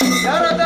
राज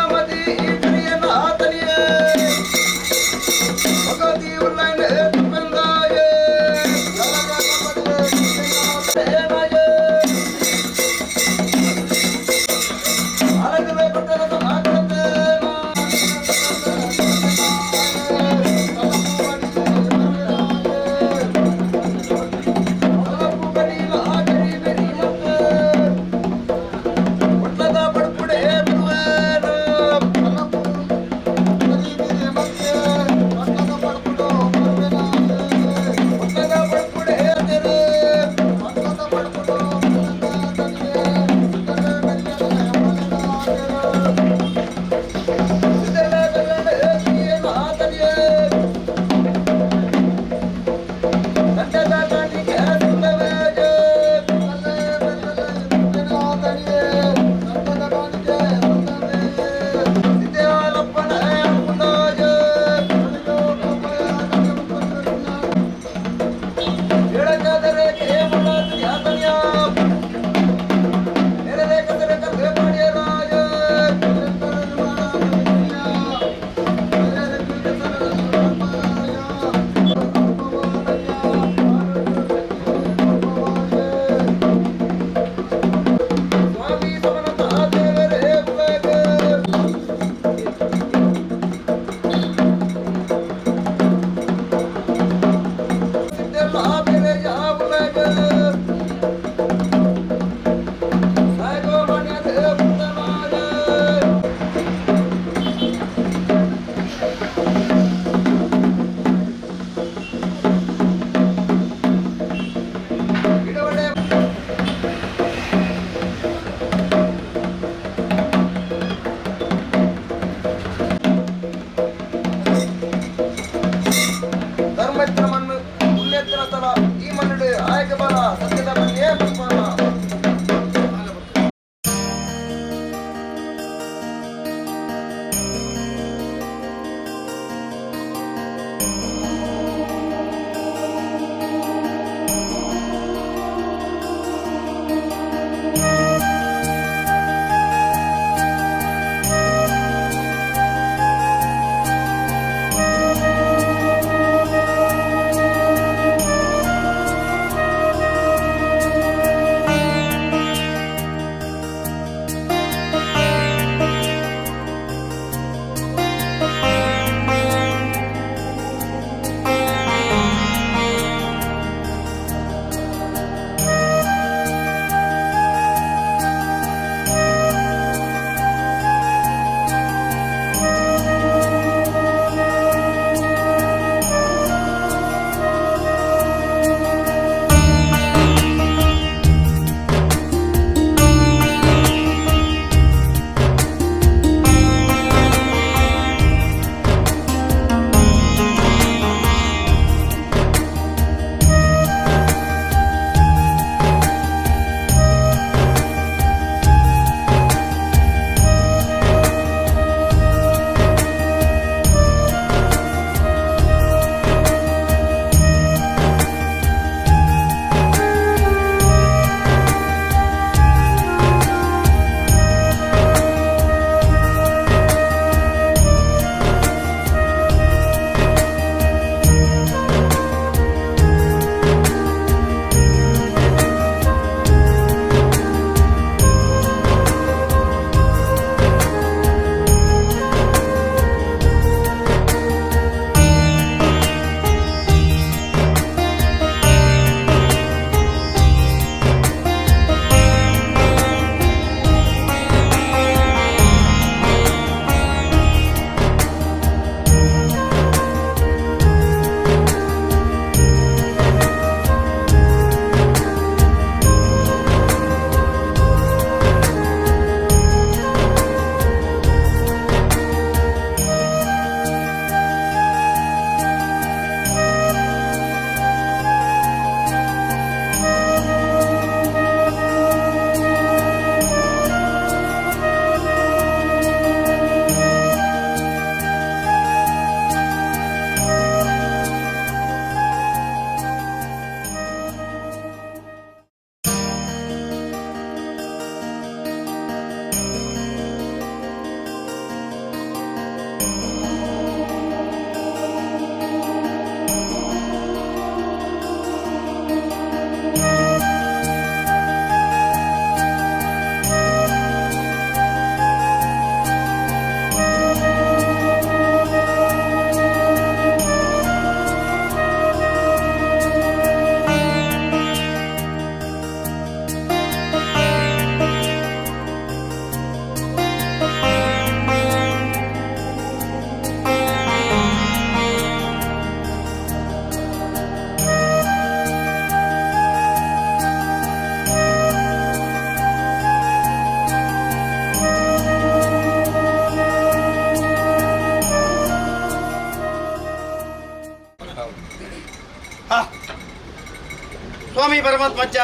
ಪರಮಾತ್ಮಜ್ಜ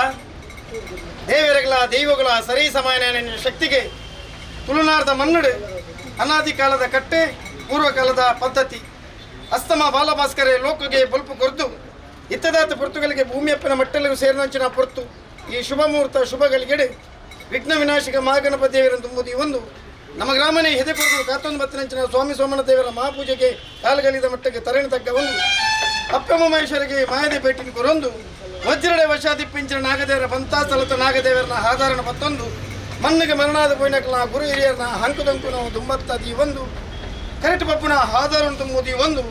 ದೇವರುಗಳ ದೈವಗಳ ಸರಿ ಸಮಾನ ಶಕ್ತಿಗೆ ತುಳುನಾಡದ ಮನ್ನಡು ಅನಾದಿ ಕಾಲದ ಕಟ್ಟೆ ಪೂರ್ವಕಾಲದ ಪದ್ಧತಿ ಅಸ್ತಮ ಬಾಲಭಾಸ್ಕರ ಲೋಕಗೆ ಬಲ್ಪು ಕೊರ್ದು ಇತ್ತದಾತ ಪೊರ್ತುಗಳಿಗೆ ಭೂಮಿಯಪ್ಪನ ಮಟ್ಟಲಿಗೂ ಸೇರಿದಂಚಿನ ಪೊರ್ತು ಈ ಶುಭ ಮುಹೂರ್ತ ಶುಭಗಳಿಗೆಡೆ ವಿಘ್ನ ವಿನಾಶಕ ಮಹಾಗಣಪತಿ ದೇವರನ್ನು ತುಂಬುವುದು ಒಂದು ನಮ್ಮ ಗ್ರಾಮನೇ ಹೆದೆಪುರದು 19 ಸ್ವಾಮಿ ಸೋಮನ ದೇವರ ಮಹಾಪೂಜೆಗೆ ಕಾಲುಗಳಿದ ಮಟ್ಟಕ್ಕೆ ತರಣಿ ತಗ್ಗ ಒಂದು ಅಪ್ಪಮ್ಮ ಮಹೇಶ್ವರಿಗೆ ಮಾಯದೆ ಭೇಟಿ ಕೊರೊಂದು ವಜ್ರಡೆ ವಶಾದಿಪ್ಪಿಂಚಿನ ನಾಗದೇವರ ಪಂತಾಸ್ಥಲತ ನಾಗದೇವರನ ಆಧಾರಣ ಮತ್ತೊಂದು ಮಣ್ಣಿಗೆ ಮರಣಾದ ಪೋಯ್ನಕಲ ಗುರು ಹಿರಿಯರನ ಹಂಕುದಂಕು ನಾವು ದುಂಬತ್ತದಿ ಒಂದು ಕರೆಕ್ಟ್ ಪಪ್ಪನ ಆಧಾರವನ್ನು ತುಂಬುವುದು ಒಂದು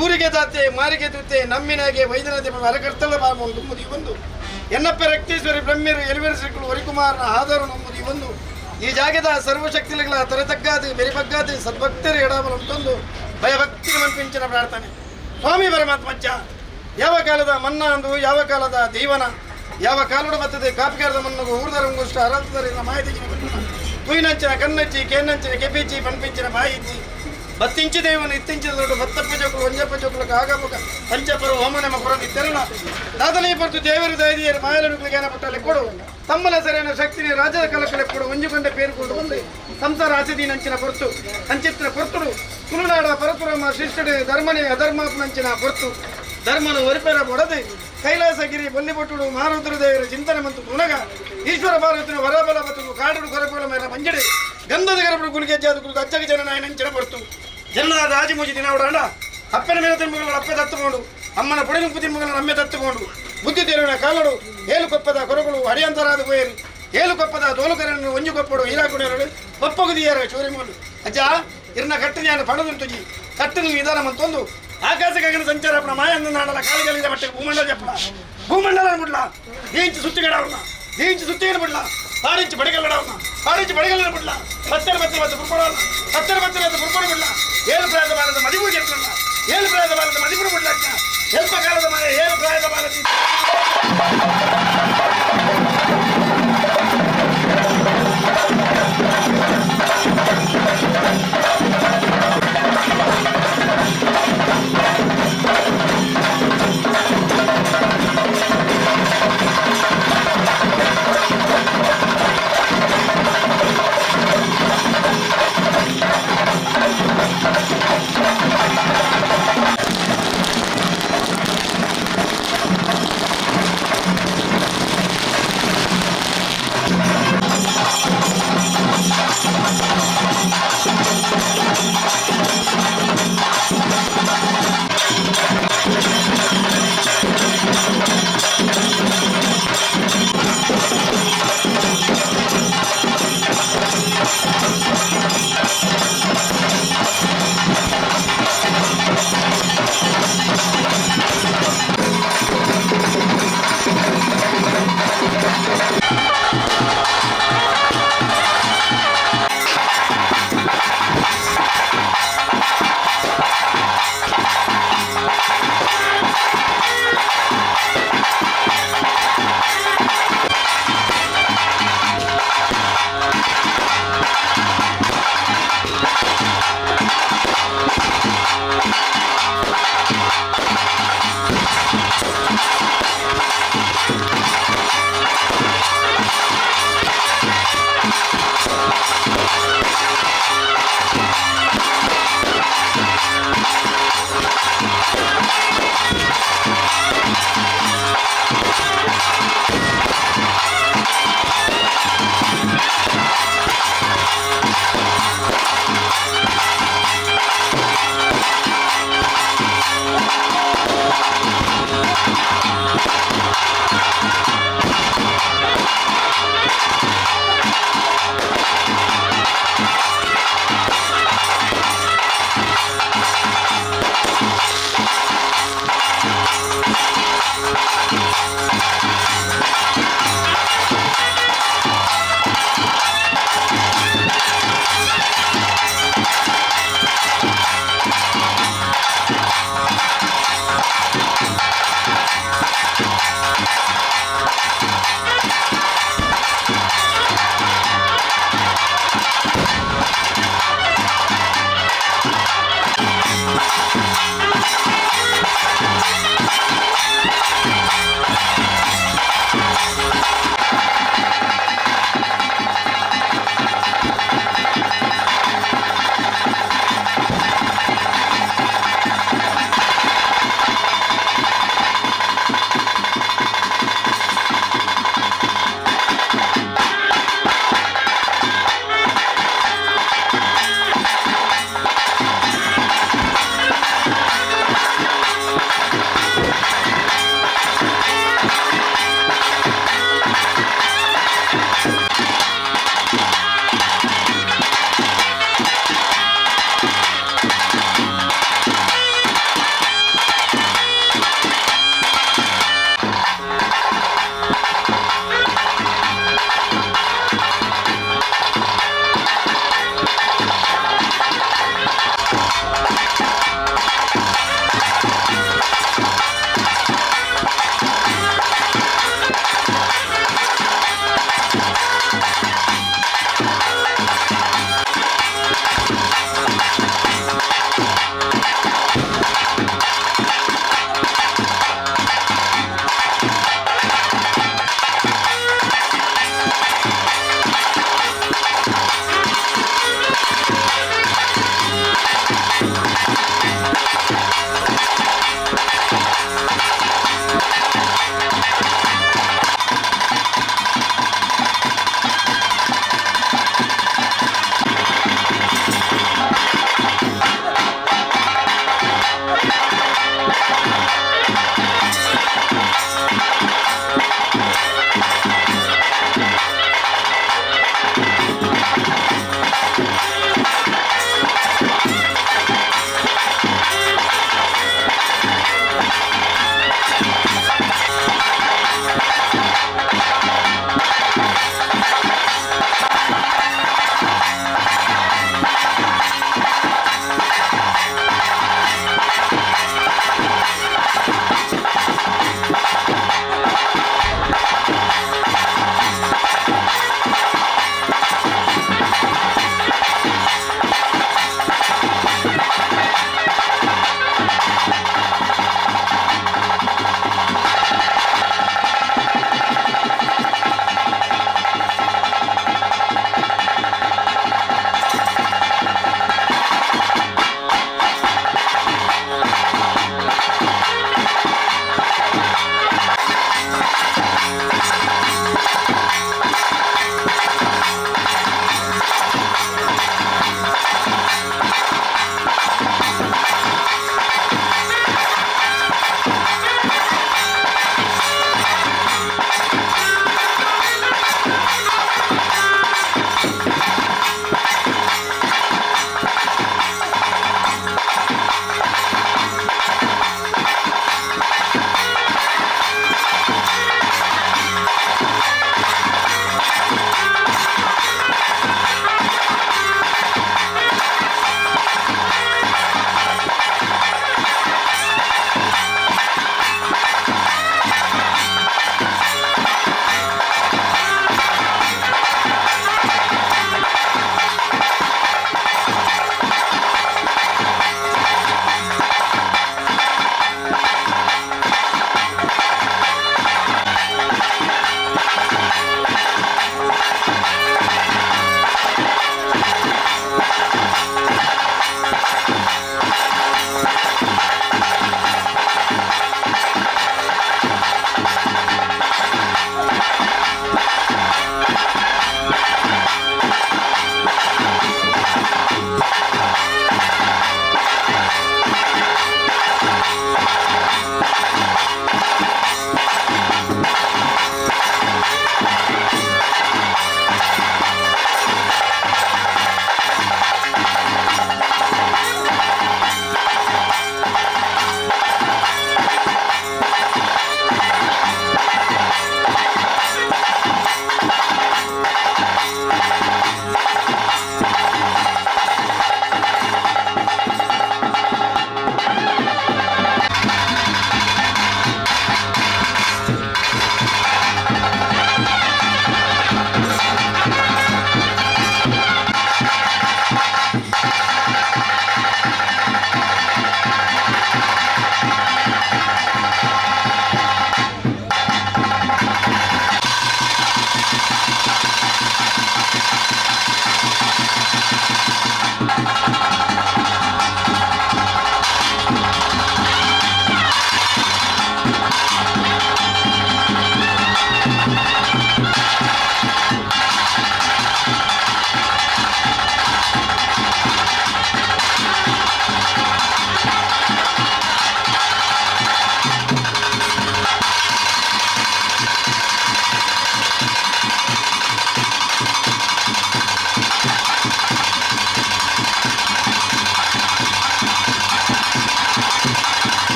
ಊರಿಗೆ ದಾತೆ ಮಾರಿಗೆ ದೂತೆ ನಮ್ಮಿನಾಗೆ ವೈದ್ಯನಾಥಿ ಅರಕರ್ತಲ ಭಾಗವನ್ನು ತುಂಬುವುದು ಒಂದು ಎನ್ನಪ್ಪ ರಕ್ತೇಶ್ವರಿ ಬ್ರಹ್ಮರು ಎಲಿವೆರಸಿಗಳು ಹರಿಕುಮಾರನ ಆಧಾರ ನಂಬುದು ಒಂದು ಈ ಜಾಗದ ಸರ್ವಶಕ್ತಿಗಳ ತರತಗ್ಗಾದಿ ಬೆರಿಬಗ್ಗಾದಿ ಸದ್ಭಕ್ತರು ಎಡಬಲ ತಂದು ಭಯಭಕ್ತಿಗೆ ಮನ್ಪಿಂಚಿನ ಪ್ರಾರ್ಥನೆ ಸ್ವಾಮಿ ಪರಮಾತ್ಮಜ್ಜ ಯಾವ ಕಾಲದ ಮನ್ನ ಅಂದು ಯಾವ ಕಾಲದ ದೈವನ ಯಾವ ಕಾಲುಡ ಬತ್ತದೆ ಕಾಪಿಗಾರದ ಮನ್ನಗು ಊರ್ದರಂಗುಷ್ಟ ಅರಲ್ತದರಿನ ಮಾಹಿತಿ ಕುಯ್ನಂಚಿನ ಕನ್ನಚ್ಚಿ ಕೇನ್ನಂಚಿನ ಕೆಪಿಚ್ಚಿ ಪನ್ಪಿಂಚಿನ ಬಾಯಿಚ್ಚಿ ಬತ್ತಿಂಚಿ ದೇವನು ಇತ್ತಿಂಚಿದ ದೊಡ್ಡ ಬತ್ತಪ್ಪ ಜೋಕುಲು ಒಂಜಪ್ಪ ಜೋಕುಲಕ್ಕೆ ಆಗಮುಖ ಪಂಚಪರು ಹೋಮನೆಮ ಕೊರದು ತೆರಳ ದಾದನೇ ಪೊರ್ತು ದೇವರು ದೈದಿಯರು ಮಾಯಲನುಗಳಿಗೆ ಪಟ್ಟಲೆ ಕೊಡು ತಮ್ಮನ ಸರಿಯಾದ ಶಕ್ತಿನಿ ರಾಜ್ಯದ ಕಲಕಲೆ ಕೊಡು ಒಂಜುಕೊಂಡೆ ಪೇರುಕೊಂಡು ಬಂದು ಸಂಸಾರ ಆಸದಿ ನಂಚಿನ ಪೊರ್ತು ಅಂಚಿತ್ರ ಪೊರ್ತುಡು ತುಳುನಾಡ ಪರಪುರಮ ಶಿಷ್ಟಡೆ ಧರ್ಮನೇ ಅಧರ್ಮಾಪನಂಚಿನ ಪೊರ್ತು ಧರ್ಮನು ಒರಿಪೆರ ಬೊಡದೆ ಕೈಲಾಸಗಿರಿ ಬೊಲ್ಲಿಬೊಟ್ಟುಡು ಮಾರುದ್ರ ದೇವರ ಚಿಂತನೆ ಮತ್ತು ತುಣಗ ಈಶ್ವರ ಭಾರತಿನ ವರಬಲ ಬದುಕು ಕಾಡುಡು ಕೊರಪುಲ ಮೇಲೆ ಮಂಜಡೆ ಗಂಧದ ಗರಪುಡು ಗುಳಿಗೆಜ್ಜಾದ ಕುಳಿತು ಅಚ್ಚಗ ಜನನಾಯ ನಂಚಿನ ಪೊರ್ತು ಜನನಾದ ರಾಜಿಮೂಜಿ ದಿನ ಉಡಾಂಡ ಅಪ್ಪನ ಮೇಲೆ ತಿಂಬುಗಳು ಅಪ್ಪೆ ತತ್ತುಕೊಂಡು ಅಮ್ಮನ ಪುಡಿನುಪ್ಪು ತಿಂಬುಗಳನ್ನು ನಮ್ಮೆ ತತ್ತುಕೊಂಡು ಬುದ್ಧಿ ತೆರುವಿನ ಕಾಲಡು ಏಳುಕೊಪ್ಪದ ಕೊರಗಳು ಹರಿಯಂತರಾದ ಗೋಯರು ಏಳುಕೊಪ್ಪದ ತೋಲುಕರನ್ನು ಒಂಜುಕೊಪ್ಪಡು ಹೀರಾಕುಡಿಯರು ಒಪ್ಪಗುದಿಯರ ಚೋರಿಮೂಲು ಅಜ್ಜ ಇರ್ನ ಕಟ್ಟಿನ ಪಣದುಂಟುಜಿ ಕಟ್ಟಿನ ವಿಧಾನ ಮತ್ತೊಂದು ಆಕಾಶ ಗಗನ ಸಂಚಾರ ಅಪ್ಪನ ಮಾಯಂದ ನಾಡಲ ಕಾಲಿಗಳಿದ ಮಟ್ಟಿಗೆ ಭೂಮಂಡಲ ಜಪ್ಪಲ ಭೂಮಂಡಲ ಬಿಡ್ಲ ದೀಂಚು ಸುತ್ತಿಗಡವನ್ನ ದೀಂಚು ಸುತ್ತಿಗಡ ಬಿಡ್ಲ ಪಾಡಿಂಚು ಬಡಿಗಲ್ಲಡವನ್ನ ಪಾಡಿಂಚು ಬಡಿಗಲ್ಲ ಬಿಡ್ಲ ಹತ್ತರ ಬತ್ತರ ಮತ್ತು ಪುರ್ಪಡವನ್ನ ಹತ್ತರ ಬತ್ತರ ಮತ್ತು ಪುರ್ಪಡ ಬಿಡ್ಲ ಏಳು ಪ್ರಾಯದ ಬಾಲದ ಮದಿಪುರು ಗೆಟ್ಟಲ್ಲ ಏಳು ಪ್ರಾಯದ ಬಾಲದ ಮದಿಪುರು ಬಿಡ್ಲ ಎಲ್ಪ ಕಾಲದ ಮನೆ ಏಳು ಪ್ರಾಯದ ಬಾಲದ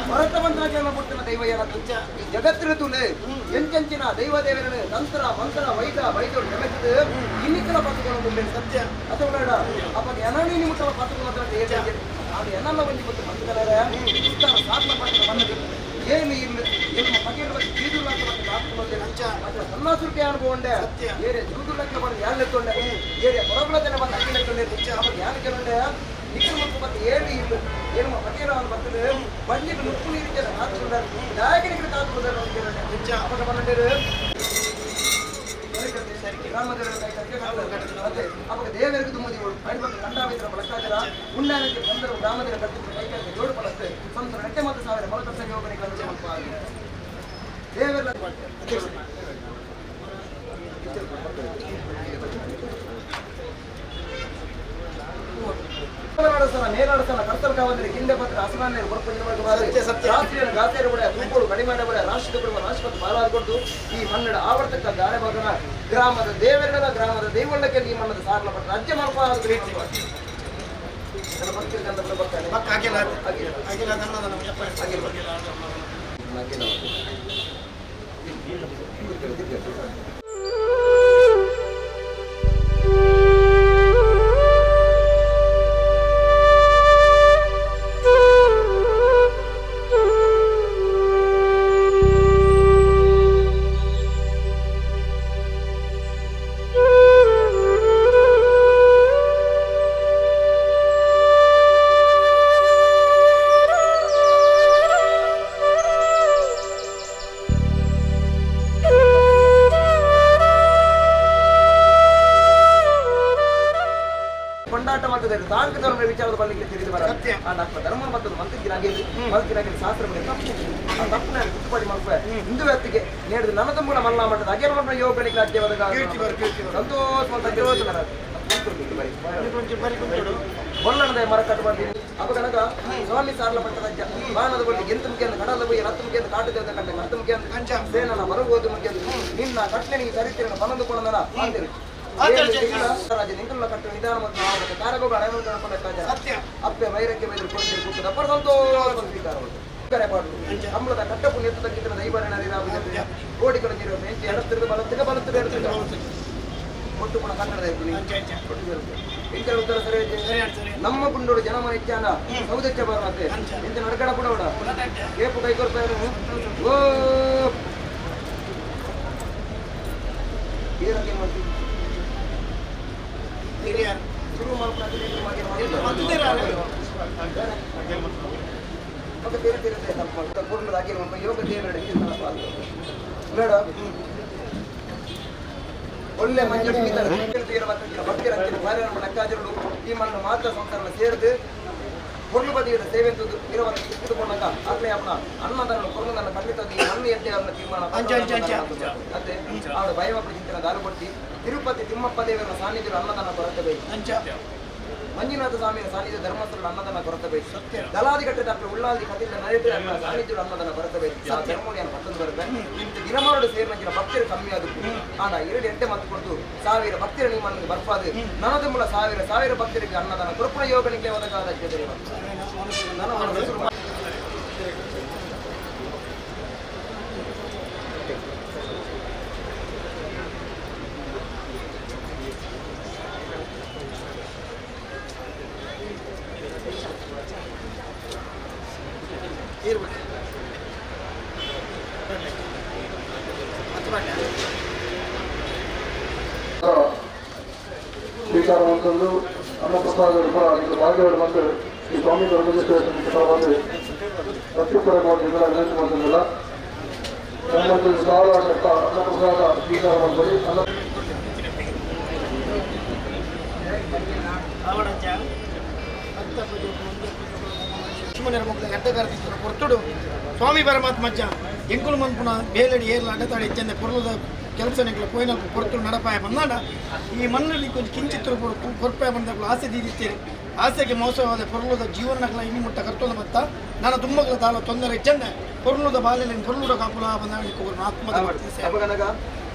ಭರತ ಮಂತ್ರಗಳನ್ನು ಕೊಟ್ಟಿನ ದೈವ ಏನಂತ ಈ ಜಗತ್ತಿನ ತುಲೆ ಎಂಚೆಂಚಿನ ದೈವ ದೇವರನ್ನು ತಂತ್ರ ಮಂತ್ರ ವೈದ್ಯರು ಜಗತ್ತು ಇನ್ನಿತರ ಪಾತ್ರಗಳನ್ನು ಸತ್ಯ ಅಥವಾ ಅವಾಗ ಎನನಿ ನಿಮಿಷ ಪಾತ್ರಗಳು ಅದು ಎನ್ನ ಬಂದು ಗೊತ್ತು ಮಂತ್ರಗಳೇ ಸಾಧನ ಮಾಡಿದ ಬಂದು ಏನು ಇಲ್ಲ ಮಗೇನು ಜೀದುರ್ಲಾಕ ಸನ್ನಾಸುರ್ಕೆ ಅನುಭವಂಡೆ ಏರಿಯ ಜೂದುರ್ಲಾಕ ಬಂದು ಯಾರು ಲೆಕ್ಕೊಂಡೆ ಏರಿಯ ಹೊರಬಳತನೆ ಬಂದು ಅಕ್ಕಿ ಲೆಕ್ಕೊಂಡೆ ಅವಾಗ ಯಾರು ಕೆಲವೊಂಡೆ ನಿಖಿಲ್ ಮತ್ತು ಮತ್ತೆ ಏನು ಇಲ್ಲ ಏನು ಮಗೇನ ಅವ್ನು ಬರ್ತದೆ ಬಂದಿದ್ದು ಮುಪ್ಪು ನೀರಿಗೆ ಹಾಕಿಕೊಂಡಾರೆ ನಾಯಕನಿಗೆ ಕಾತ್ಕೊಂಡಾರೆ ಅವ್ರು ಕೆಲವೊಂಡೆ ಅವಾಗ ಬಂದಿರು ಅವಾಗ ದೇವರಿಗೆ ತುಂಬ ಐವತ್ತು ಖಂಡಾವಿತರ ಬಳಕಾಜರ ಉಣ್ಣಾನಕ್ಕೆ ಬಂದರು ಗ್ರಾಮದ ಕಟ್ಟಿದ ಕೈಕಾಲಿಗೆ ಜೋಡು ಬಳಸ್ತೆ ಸ್ವಂತ ಗಂಟೆ ಮತ್ತು ಸಾವಿರ ಮಲಕರ್ಷ ಯೋಗನೆ ದೇವರ ಮೇಲಾಡಸನ ಕರ್ತಲ ಕಾವಲಿಗೆ ಹಿಂದೆ ಪತ್ರ ಅಸಮಾನ್ಯ ರಾಷ್ಟ್ರೀಯ ಗಾತಿಯರ ಬಡ ತೂಕೋಡು ಕಡಿಮೆ ಬಡ ರಾಷ್ಟ್ರದ ಕುಟುಂಬ ರಾಷ್ಟ್ರಪತಿ ಬಾಲಾದ್ಕೊಟ್ಟು ಈ ಮನ್ನಡ ಆವರ್ತಕ ಗಾರೆ ಭಾಗನ ಗ್ರಾಮದ ದೇವರನ್ನ ಗ್ರಾಮದ ದೈವಳ್ಳಕ್ಕೆ ಈ ಮನ್ನದ ಸಾರಣ ಪಟ್ಟ ರಾಜ್ಯ ತಾಂತ್ರಿಕ ಧರ್ಮ ವಿಚಾರದ ಬಗ್ಗೆ ತಿಳಿದು ಬರ ಧರ್ಮ ಮತ್ತು ಮಂತ್ರಿಗಿರಾಗಿ ಶಾಸ್ತ್ರ ತಪ್ಪು ತಪ್ಪನ ತಿದ್ದುಪಡಿ ಮಾಡುವ ಹಿಂದೂ ವ್ಯಕ್ತಿಗೆ ನೀಡಿದ ನನ್ನ ತಮ್ಮಗಳ ಮಲ್ಲಾ ಮಟ್ಟದ ಅಖಿಲ ಮಠ ಯೋಗಗಳಿಗೆ ರಾಜ್ಯವಾದ ಸಂತೋಷ ಬೊಲ್ಲಣದ ಮರ ಕಟ್ಟು ಮಾಡ್ತೀನಿ ಅವಾಗ ಸ್ವಾಮಿ ಸಾರ್ಲ ಪಟ್ಟದ ಬಾಣದ ಬಳಿ ಎಂತ ಮುಖ್ಯ ಕಡಲ ಬೈ ರತ್ತು ಮುಖ್ಯ ಕಾಟದ ಕಂಡೆ ಹತ್ತು ಮುಖ್ಯ ಸೇನನ ಮರಗೋದು ಮುಖ್ಯ ನಿನ್ನ ಕಟ್ಟಣಿಗೆ ಸರಿತಿರನ ಬನಂದುಕೊಳ್ಳೋಣ ಅಂತೇಳಿ ನಿಂಕಲ್ಲ ಕಟ್ಟು ನಿಧಾನ ಮತ್ತು ಕಾರಗೋಗ ಅಪ್ಪೆ ವೈರಕ್ಕೆ ಬೈದರು ಕೊಟ್ಟಿದ್ದು ಅಪ್ಪರ ಸಂತೋಷ ಅಮ್ಮದ ಕಟ್ಟಪ್ಪು ನೆತ್ತಕ್ಕಿಂತ ದೈವರಣ ಕೋಡಿಗಳ ನೀರು ಮೆಂಚಿ ಎಡತ್ತಿರುವುದು ಬಲತ್ತಿಗೆ ಒಟ್ಟು ಕೂಡ ಕನ್ನಡದ ಉತ್ತರ ಸರಿ ನಮ್ಮ ಗುಂಡೋಡು ಜನಮ ಹೆಚ್ಚಾನ ಸೌದಚ್ಚ ಬರುತ್ತೆ ಎಂತ ನಡಕಡ ಬಿಡೋಡ ಕೇಪು ಕೈ ಕೊಡ್ತಾ ಓ ಏನಕ್ಕೆ ಮಾಡ್ತೀವಿ ಶುರು ಯೋಗ ದೇವರ ಒಳ್ಳೆ ಮಂಜು ಭಕ್ತಿರಂಜರು ಈ ಮಣ್ಣು ಮಾತ್ರ ಸಂಸಾರ ಸೇರಿದು பொருள் பதிவிட சேவை இது பண்ணாக்கா அதுல அண்ணன் பொருள் ಖಂಡಿತ ಈ ಮಣ್ಣು ಎದ್ದೆ ಅವರ ತೀರ್ಮಾನ ಅದೇ ಅವರ ಭಯವ ಚಿಂತನೆ ದಾರು ಕೊಟ್ಟು ತಿರುಪತಿ ತಿಮ್ಮಪ್ಪ ದೇವರ ಸಾನ್ನಿಧ್ಯ ಅನ್ನದಾನ ಕೊರತೆ ಮಂಜುನಾಥ ಸ್ವಾಮಿಯ ಸಾನ್ನಿಧ್ಯ ಧರ್ಮಸ್ಥಳ ಅನ್ನದಾನ ಕೊರತೆ ದಲಾದಿಘಟ್ಟದ ಉಳ್ಳಾದಿ ಕಥೆಯಿಂದ ನಡೆಯುತ್ತೆ ಸಾನ್ನಿಧ್ಯ ಅನ್ನದಾನ ಕೊರತೆ ಧರ್ಮೋಳಿಯನ್ನು ಪತ್ತೊಂದು ಬರುತ್ತೆ ದಿನಮಾಡು ಸೇರಿನ ಭಕ್ತರು ಕಮ್ಮಿ ಆದದ್ದು ಆಗ 2 ಗಂಟೆ ಮತ್ತು ಕೊಟ್ಟು 1000 ಭಕ್ತರ ನಿಮ್ಮನ್ನು ಬರ್ಪಾದು ನನದ ಮೂಲ 1000 ಭಕ್ತರಿಗೆ ಅನ್ನದಾನ ಕೃಪಣ ಯೋಗನಿಗೆ ಒದಗಾದ ಸ್ವೀಕಾರ ಮಾಡ್ಕೊಂಡು ಅನ್ನಪ್ರಸಾದ ಭಾಗ್ಯಗಳು ಬಂದು ಈ ಸ್ವಾಮಿ ಬಂದು ಪ್ರತ್ಯುತ್ತರವಾಗಿ ವಿನಂತಿ ಮಾಡ್ತಿಲ್ಲ ಸಾಲ ಅನ್ನಪ್ರಸಾದ ಸ್ವೀಕಾರ ಮಾಡ್ಕೊಳ್ಳಿ ಕೊರ್ತುಡು ಸ್ವಾಮಿ ಪರಮಾತ್ಮಜ್ಜ ಎಂಕುಲು ಮನ್ಪುನ ಬೇಲಡಿ ಏರ್ಲ ಅಡ್ಡತಾಡಿ ಇಚ್ಚಂದೆ ಪುರ್ಲದ ಕೆಲಸನೆಗಳ ಪೋಯಿನಲ್ಪ ಕೊರ್ತುಡು ನಡಪಾಯ ಬಂದಾಡ ಈ ಮಣ್ಣಲ್ಲಿ ಕೊಂಚ ಕಿಂಚಿತ್ತರು ಕೊರ್ಪಾಯ ಬಂದಾಗಲು ಆಸೆ ದೀದಿತ್ತೇನೆ ಆಸೆಗೆ ಮೋಸವಾದ ಪೊರ್ಲುದ ಜೀವನಗಳ ಇನ್ನು ಮುಟ್ಟ ಕರ್ತೋದ ಮತ್ತ ನಾನು ತುಂಬಗಳ ತಾಲ ತೊಂದರೆ ಇಚ್ಚಂದೆ ಪೊರ್ಲುದ ಬಾಲೆಲಿನ ಪೊರ್ಲುಡ ಕಾಪುಲ ಬಂದಾಗ ಆತ್ಮದ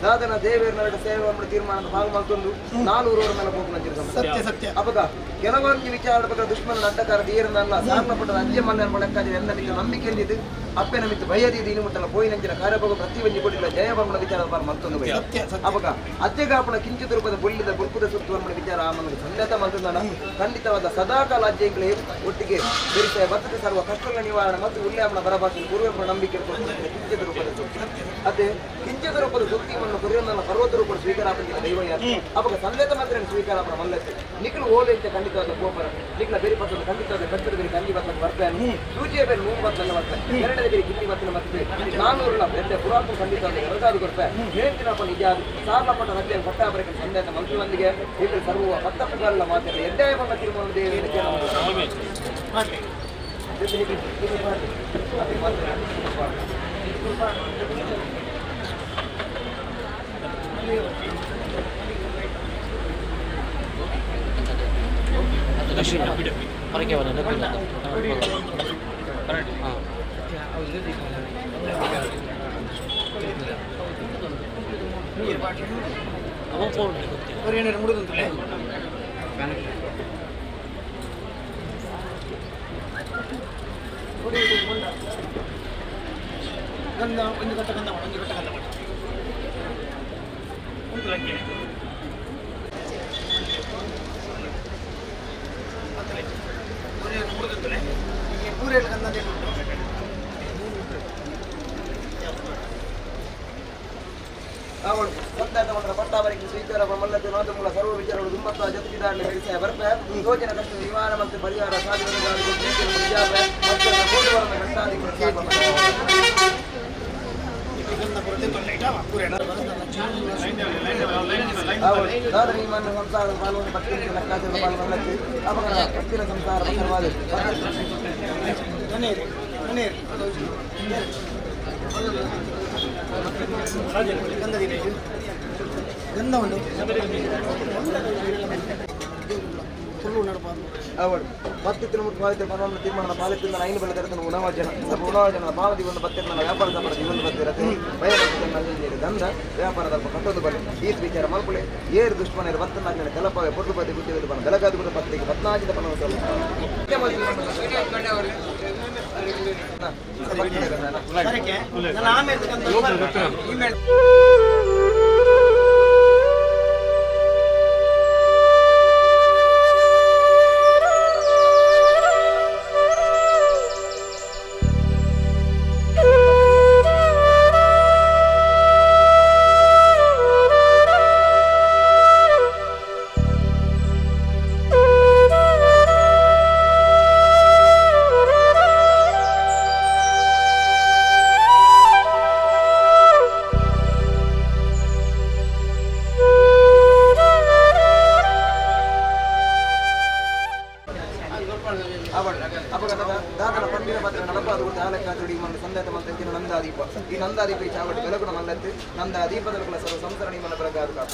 ಸಾಧನ ದೇವೇರನ ಸೇವೆ ಮಾಡಿ ತೀರ್ಮಾನದ ಭಾಗ ಮಾಡ್ಕೊಂಡು 400 ಮೇಲೆ ಹೋಗಿ ಸತ್ಯ ಸತ್ಯ ಅವಾಗ ಕೆಲವೊಂದು ವಿಚಾರ ಬಗ್ಗೆ ದುಶ್ಮನ ಅಡ್ಡಕಾರ ತೀರನಲ್ಲ ಸಾರ್ಲಪಟ್ಟದ ಅಜ್ಜೆ ಮಲ್ಲ ಮೊಳಕಾದಿ ಎಲ್ಲ ನಂಬಿಕೆ ಎಂದಿದ್ದು ಅಪ್ಪೆ ನಮಿತ್ತು ಭಯದಿ ಇನ್ನು ಮುಟ್ಟಲ್ಲ ಪೋಯಿ ನಂಚಿನ ಕಾರ್ಯಭಾಗ ಪ್ರತಿವಂಜಿ ಕೊಟ್ಟಿಲ್ಲ ಜಯಬಮ್ಮನ ವಿಚಾರ ಮತ್ತೊಂದು ಭಯ ಅವಾಗ ಅಜ್ಜೆಗಾಪನ ಕಿಂಚಿತ ರೂಪದ ಬುಳ್ಳಿದ ಬುರ್ಪುದ ಸುತ್ತುವನ್ನ ವಿಚಾರ ಆಮನಿಗೆ ಸಂಗತ ಮಂತ್ರನ ಖಂಡಿತವಾದ ಸದಾಕಾಲ ಅಜ್ಜೆಗಳೇ ಒಟ್ಟಿಗೆ ಬೆರಿತ ಬತ್ತದ ಸರ್ವ ಕಷ್ಟಗಳ ನಿವಾರಣೆ ಮತ್ತು ಉಲ್ಲೇಖನ ಬರಬಾರ್ದು ಪೂರ್ವ ನಂಬಿಕೆ ಕಿಂಚಿತ ರೂಪದ ಸುತ್ತಿ ಅದೇ ಕಿಂಚಿತ ರೂಪದ ಸುತ್ತಿವನ್ನು ಕುರಿಯೊಂದನ್ನು 60 ರೂಪಾಯಿ ಸ್ವೀಕಾರ ದೈವ ಅವಾಗ ಸಂಗತ ಮಾತ್ರ ಸ್ವೀಕಾರ ಮಲ್ಲತ್ತೆ ನಿಖಲು ಓಲೆ ಅಂತ ಖಂಡಿತವಾದ ಗೋಪರ ನಿಖಲ ಬೇರೆ ಪಟ್ಟದ ಖಂಡಿತವಾದ ಕಟ್ಟಡ ಬೇರೆ ಕಂಗಿ ಬರ್ತದೆ ಬರ್ತಾನೆ ಸೂಚಿಯ ಬೇರೆ 3 ಬತ್ತಲ್ಲ ಬರ್ತಾನೆ ಎರಡನೇ ಬೇರೆ ಕಿಂಡಿ ಬತ್ತಲ್ಲ ಮತ್ತೆ 400 ಬೆಟ್ಟ ಪುರಾತನ ಖಂಡಿತವಾದ ಎರಡಾದ್ರು ಕೊಡ್ತಾರೆ ಹೇಳ್ತೀನಪ್ಪ ನಿಜ ಸಾರ್ಲಪಟ್ಟ ರಜೆ ಪಟ್ಟಾಬರಕ್ಕೆ ಸಂದೇಶ ಮಂತ್ರಿಯೊಂದಿಗೆ ಇಲ್ಲಿ ಸರ್ವ ಹತ್ತ ಪ್ರಕಾರಗಳ ಮಾತಾಡಿ ಎಡ್ಡಾಯ ಬಂದ ತಿರುಮಲ ದೇವಿಯನ್ನು ಹೊರಗೆ ಮುಡುದಂತಲೇ ಗಂಧ ಒಂದು ಘಟ್ಟ ಗಂಧ ಒಂದು ಘಟ್ಟ ಗಂಧ ಉಂಟು ಲಂಕೆ ಮುಡುದಂತಲೇ ಪೂರ ಗಂಧ ಪಟ್ಟಾವರಿಗೆ ಸ್ವೀಕಾರ ಮಲ್ಲತೆ ನೋದ ಮೂಲ ಸರ್ವ ವಿಚಾರಗಳು ತುಂಬತ್ತ ಜೊತೆಗಿದಾರಲಿ ಬೆಳೆಸ ಬರ್ತಾರೆ ಯೋಜನೆ ಕಷ್ಟ ನಿವಾರಣೆ ಮತ್ತು ಪರಿಹಾರ ಸಂಸಾರ ಪಾಲ್ಗೊಂಡು ಪತ್ತಿನ ಲೆಕ್ಕಾಚಾರ ಪಾಲ್ಗೊಳ್ಳಕ್ಕೆ ಅಪಘಾತ ಪತ್ತಿನ ಸಂಸಾರ ಗಂಧ ಉಂಟು ಅವಳು ಪತ್ತಿನ ಮುಖ್ಯವಾಗಿ ಪರಮಾತ್ಮ ತೀರ್ಮಾನದ ಪಾಲಿಸಿದ 5 ಬೆಳೆ ತರತನ ಉಣವಾಜನ ಭಾವದಿ ಒಂದು ಬತ್ತಿನ ವ್ಯಾಪಾರದ ಪರ ಜೀವನ ಬತ್ತಿರತ್ತೆ ಬಯಲು ಗಂಧ ವ್ಯಾಪಾರದ ಕಟ್ಟೋದು ಬರಲಿ ಈ ವಿಚಾರ ಮಲ್ಪುಳೆ ಏರು ದುಷ್ಮನ ಬತ್ತನಾಗ ಕೆಲಪವೆ ಪೊಟ್ಟು ಬದಿ ಗುಡ್ಡಿ ಬಣ್ಣ ಬೆಳಗಾದ ಕೂಡ ಪತ್ತಿಗೆ 14 ಬಣ್ಣ ದಾದನ ಪಂಡಿನ ಪತ್ರ ನಡಪಾದ ಚಾಲಕಾತುಡಿ ಮನ್ನ ಸಂದೇತ ಮಂತ್ರ ನಂದಾದೀಪ ಈ ನಂದಾದೀಪ ಈ ಚಾವಟಿ ಬೆಳಗುಣ ಮಲ್ಲತ್ತು ನಂದಾದೀಪದ ಸರ್ವ ಸಂಸರಣಿ ಮನ ಬೆಳಗಾದು ಕಾಪ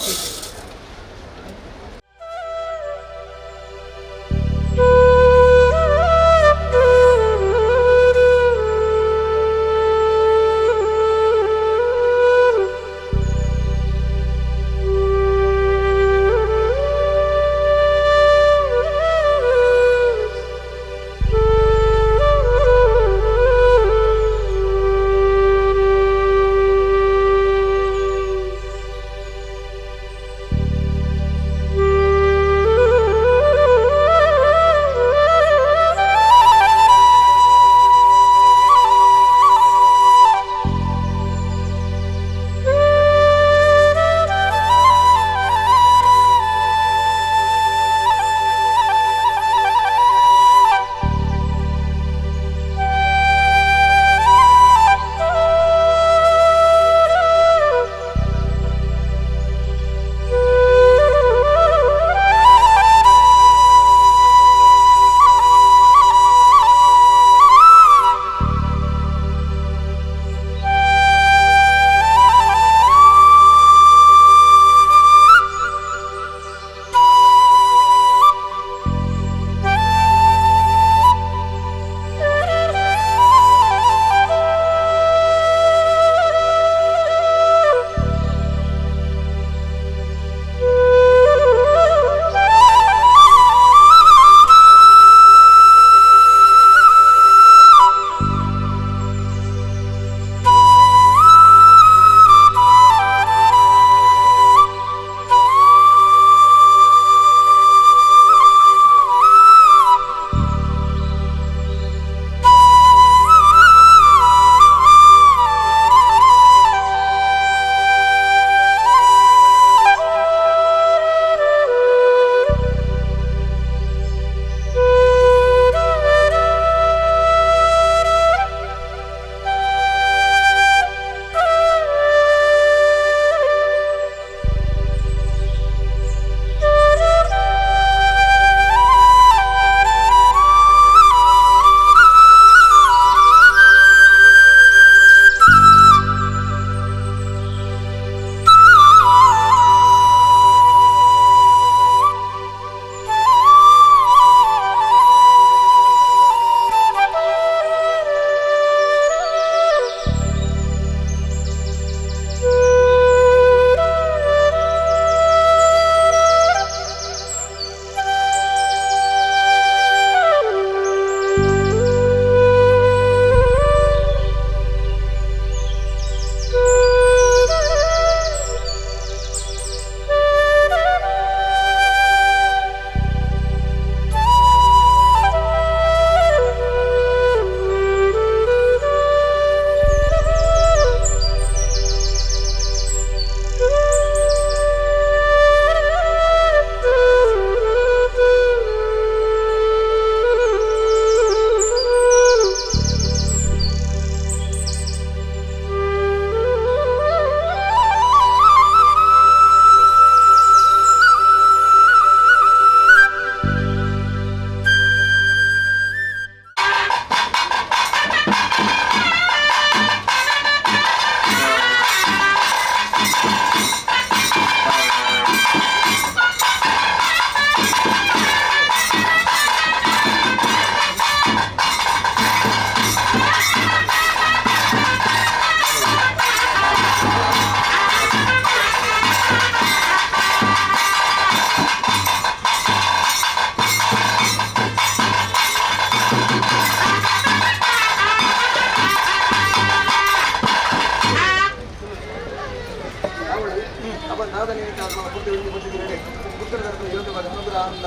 ಸಾಧನೆ ಪೂರ್ತಿ ಉತ್ತರದ ಯೋಗ್ಯವಾದ ಅನುಗ್ರಹ ಆನಂದ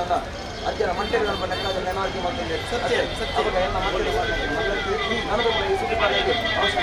ಅಜ್ಜನ ಮಂಟೆಗಳನ್ನು ಲೆಕ್ಕಾದ ನೆನವಾಗಿ ಮಾಡ್ತೇನೆ ಸತ್ಯ ಸತ್ಯ ಎಲ್ಲ ಮಂಟೆ ನನಗೂ ಈ ಸುದ್ದಿಪಾಲೆಗೆ ಅವಶ್ಯ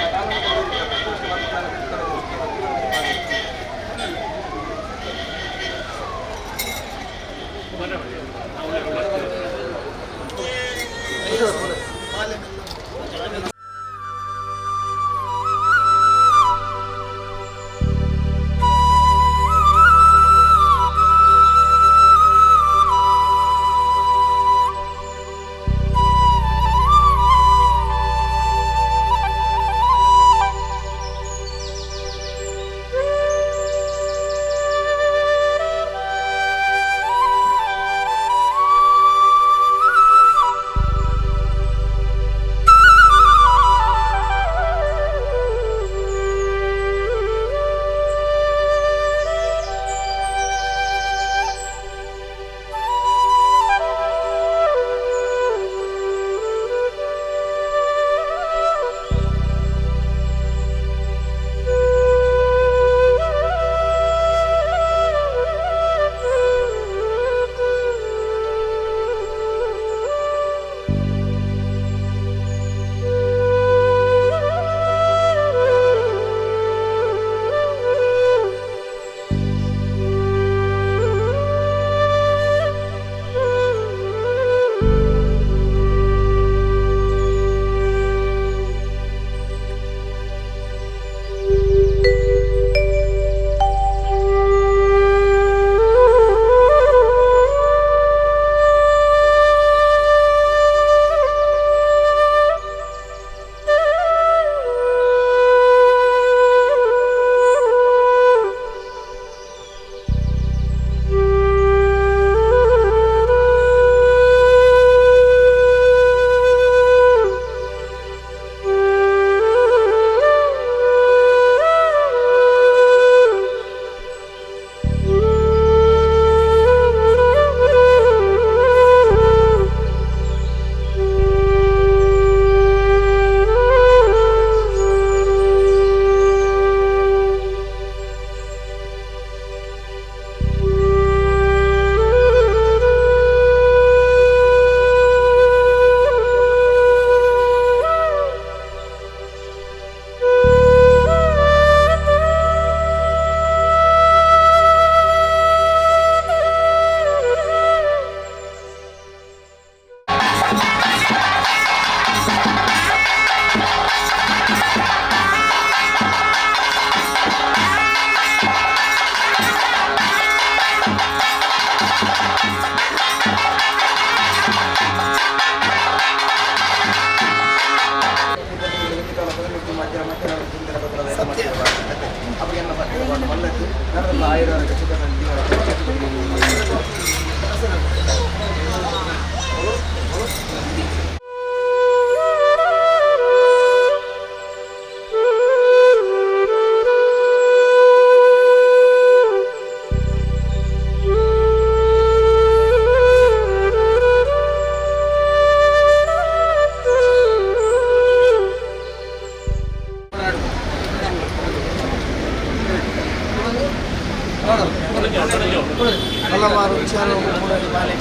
ಹಲವಾರು ವಿಚಾರಗಳು ಕೂಡ ಬಾಲೆ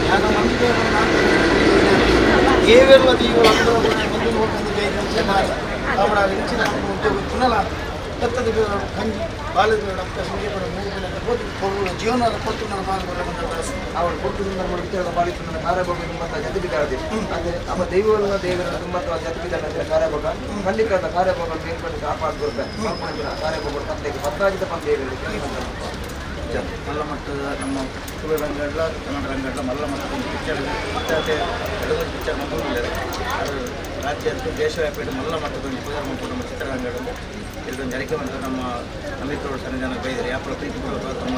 ಯಾರ ಮಂದಿಗೆ ಏವೆಲ್ಲ ದೀಗಳು అందరూ కూడా ముందు ಹೋಗ್ತದೆ ಬೇರೆ ಮಾಡಿ ಅವರ ಹೆಚ್ಚಿನ ಉದ್ಯೋಗ ತಿನ್ನಲ್ಲ ಕತ್ತದ ಕಂಜಿ ಬಾಲದ ಡಾಕ್ಟರ್ ಸಂಜೀವರ ಮೂಗಿನ ಕೊಡುವ ಜೀವನದ ಕೊಟ್ಟು ನನ್ನ ಬಾಲಗಳನ್ನು ಅವರು ಕೊಟ್ಟು ವಿಚಾರದ ಬಾಳಿತು ನನ್ನ ಕಾರ್ಯಭೋಗ ತುಂಬ ಜತೆ ಬಿದ್ದಾಡಿದೆ ಅಂದರೆ ನಮ್ಮ ದೈವವನ್ನ ದೇವರ ತುಂಬ ಜತೆ ಬಿದ್ದಾಡ ಕಾರ್ಯಭೋಗ ಖಂಡಿತ ಕಾರ್ಯಭೋಗ ಮೇಲ್ಕೊಂಡು ಕಾಪಾಡ್ಕೊಳ್ತಾರೆ ಕಾರ್ಯಭೋಗ ತಂದೆಗೆ ಭದ್ರಾಜಿತ ಪಂದೇವರಿಗೆ ಮಲ್ಲ ಮಟ್ಟದ ನಮ್ಮ ತುಳುರಂಗಡ್ಲ ಕನ್ನಡ ರಂಗಡ್ಲ ಮಲ್ಲ ಮಟ್ಟದ ಪಿಕ್ಚರ್ ಪಿಕ್ಚರ್ ಮಕ್ಕಳಿದ್ದಾರೆ ಅದು ರಾಜ್ಯದ್ದು ದೇಶವ್ಯಾಪಿ ಮಲ್ಲ ಮಟ್ಟದ ಪೂಜಾ ನಮ್ಮ ಚಿತ್ರರಂಗದಲ್ಲಿ ಇದೊಂದು ಜರಿಕೆ ಮಾಡಿದ್ರೆ ನಮ್ಮ ಅಮಿತ್ರೋಡ್ ಸನ್ನಿಧಾನ ಬೈದರೆ ಯಾಪಲ ಪ್ರೀತಿಪೂರ್ವಕ ತಮ್ಮ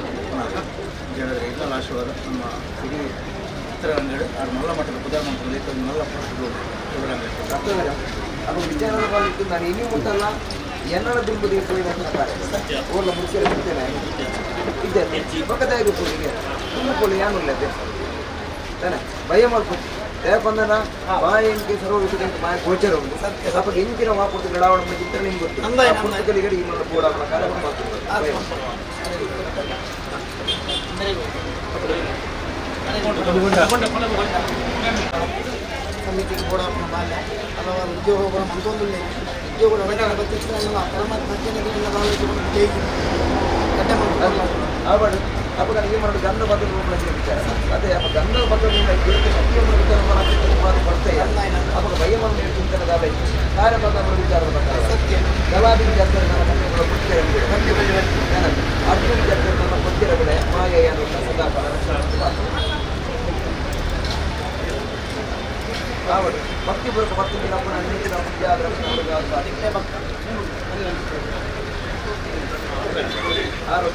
ಹೇಳಿದ್ರೆ ಇಲ್ಲ ಆಶೀರ್ವಾದ ನಮ್ಮ ಇಡೀ ಚಿತ್ರರಂಗಗಳು ಅದು ಮಲ್ಲ ಮಟ್ಟದ ಪೂಜಾ ಮಂತ್ರದ ಇದೊಂದು ಮಲ್ಲ ಪೋಸ್ಟ್ಗಳು ತುಳುರಂಗ ಅದು ವಿಚಾರದ ಬಾಳಿತ್ತು ನಾನು ಇನ್ನೂ ಮುಟ್ಟಲ್ಲ ಎನ್ನಡ ದುಂಬುದಿ ಸತ್ಯ ಓರ್ಲ ಮುಖ್ಯ ಇದ್ದೇನೆ ಇದ್ದೇನೆ ಪಕ್ಕದಾಗಿ ಪೂರಿಗೆ ತುಂಬ ಯಾನುಲ್ಲದೆ ತಾನೆ ಭಯ ಮಾಡ್ಕೊಂಡು ದೇವಪಂದನ ಮಾಯಂಗೆ ಸರ್ವ ವಿಷಯಕ್ಕೆ ಮಾಯ ಗೋಚರ ಉಂಟು ಅಪ್ಪ ಎಂಚಿನ ವಾಪುರ್ತಿ ಗಡಾವಣ ಚಿತ್ರ ನಿಮ್ಗೆ ಗೊತ್ತು ಪುಸ್ತಕಗಳಿಗೆ ಈ ಕೂಡ ಕಾರ್ಯಕ್ರಮ ಮಾಡ್ತಾರೆ ಸಮಿತಿಗೆ ಬೋಡಪ್ಪನ ಬಾಲ್ಯ ಹಲವಾರು ಉದ್ಯೋಗಗಳು ಮಂತೊಂದು ಉದ್ಯೋಗಗಳು ಅಡಗಾಲ ಬತ್ತಿಸಿದ ಪರಮಾತ್ಮ apa kan ini menurut ganda batu rumah lagi bicara. Ada apa ganda batu rumah itu setiap berbicara orang itu baru partai ya. Apa bagaimana menentukan negara ini? Karena bangsa berbicara tentang setiap. Kalau bicara tentang negara berbicara kan artinya bicara tentang berbicara boleh maya yang sudah pada bakti berkebakti dilakukan ini tidak menjaga negara. Harus